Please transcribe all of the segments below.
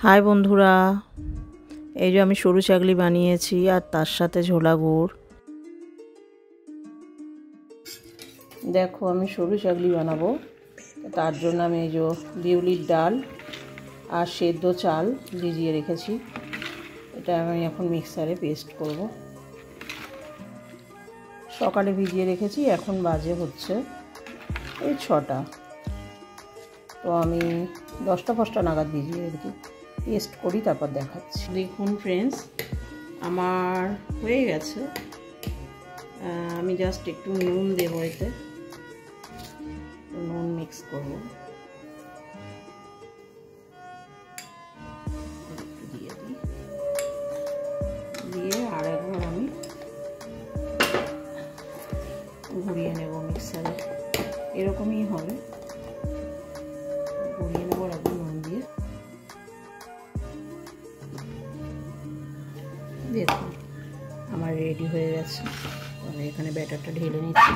High বন্ধুরা, এই যে আমি সরু চাকলি বানিয়েছি আর তার সাথে ঝোলা গুড়। দেখো আমি সরু চাকলি বানাবো, তার জন্য আমি এই যে বিউলির ডাল আর সেদ্ধ চাল ভিজিয়ে রেখেছি। এটা আমি এখন মিক্সারে পেস্ট করব। সকালে ভিজিয়ে রেখেছি, এখন বাজে হচ্ছে এই 6টা। তো আমি 10টা নাগাদ ভিজিয়ে আর কি পেস্ট করি, তারপর দেখাচ্ছি। দেখুন ফ্রেন্ডস, আমার হয়ে গেছে। আমি জাস্ট একটু নুন দেবো, এতে নুন মিক্স করবো, দিয়ে দিই, দিয়ে আর একবার আমি ঘুরিয়ে নেব মিক্সারে। এরকমই হবে, ঘুরিয়ে নেবো একদম নুন দিয়ে। দেখুন আমার রেডি হয়ে গেছে। আমি এখানে ব্যাটারটা ঢেলে নিচ্ছি।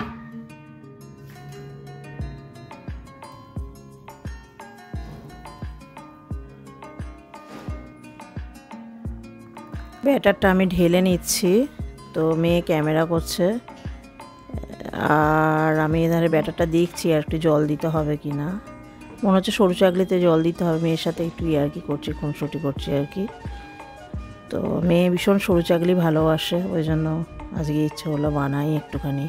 ব্যাটারটা আমি ঢেলে নিচ্ছি। তো মেয়ে ক্যামেরা করছে আর আমি এধারে ব্যাটারটা দেখছি আর একটু জল দিতে হবে কি না। মনে হচ্ছে সরু চাকলিতে জল দিতে হবে। মেয়ের সাথে একটু ইয়ার্কি করছি, খুনসুটি করছি আর কি। তো মেয়ে ভীষণ সরু চাকলি ভালোবাসে, ওই জন্য আজকে ইচ্ছে হলো বানাই একটুখানি।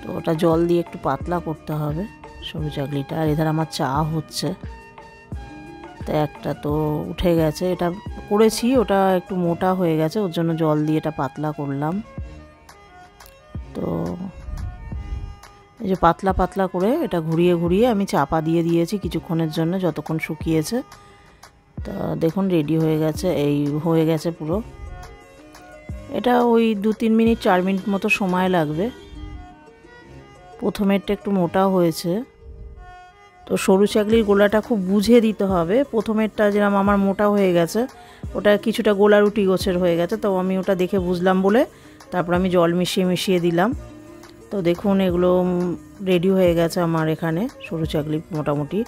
তো ওটা জল দিয়ে একটু পাতলা করতে হবে সরু চাকলিটা। আর এধার আমার চা হচ্ছে, তো একটা তো উঠে গেছে, এটা করেছি ওটা একটু মোটা হয়ে গেছে, ওর জন্য জল দিয়ে এটা পাতলা করলাম। তো এই যে পাতলা পাতলা করে এটা ঘুরিয়ে ঘুরিয়ে আমি চাপা দিয়ে দিয়েছি কিছুক্ষণের জন্য, যতক্ষণ শুকিয়েছে। তো দেখুন রেডি হয়ে গেছে, এই হয়ে গেছে পুরো। এটা ওই 2-3 মিনিট 4 মিনিট মতো সময় লাগবে। প্রথমেরটা একটু মোটা হয়েছে, তো সরু চাকলির গোলাটা খুব বুঝে দিতে হবে। প্রথমেরটা যেরকম আমার মোটা হয়ে গেছে, ওটা কিছুটা গোলা রুটি গোছের হয়ে গেছে, তো আমি ওটা দেখে বুঝলাম বলে তারপর আমি জল মিশিয়ে মিশিয়ে দিলাম। তো দেখুন এগুলো রেডি হয়ে গেছে আমার এখানে সরু চাকলি মোটামুটি।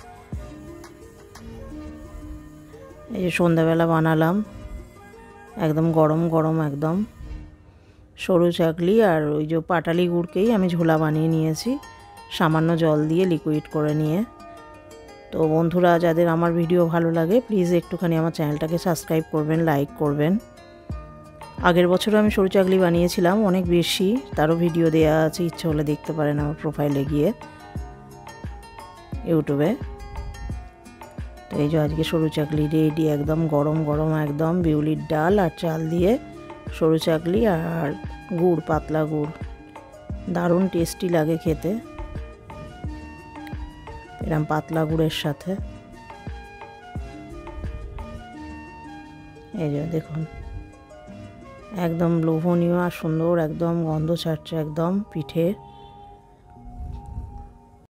এই যে সন্ধ্যাবেলা বানালাম, একদম গরম গরম একদম সরু চাকলি। আর ওই যে পাটালি গুড়কেই আমি ঝোলা বানিয়ে নিয়েছি সামান্য জল দিয়ে লিকুইড করে নিয়ে। তো বন্ধুরা, যাদের আমার ভিডিও ভালো লাগে প্লিজ একটুখানি আমার চ্যানেলটাকে সাবস্ক্রাইব করবেন, লাইক করবেন। আগের বছরও আমি সরু চাকলি বানিয়েছিলাম, অনেক বেশি, তারও ভিডিও দেওয়া আছে, ইচ্ছে হলে দেখতে পারেন আমার প্রোফাইলে গিয়ে ইউটিউবে। তো এই যে আজকে সরু চাকলি রেডি, একদম গরম গরম একদম বিউলির ডাল আর চাল দিয়ে সরু চাকলি আর গুড়, পাতলা গুড়, দারুণ টেস্টি লাগে খেতে এরম পাতলা গুড়ের সাথে। এই যে দেখুন একদম লোভনীয় আর সুন্দর, একদম গন্ধ ছাড়ছে একদম পিঠে।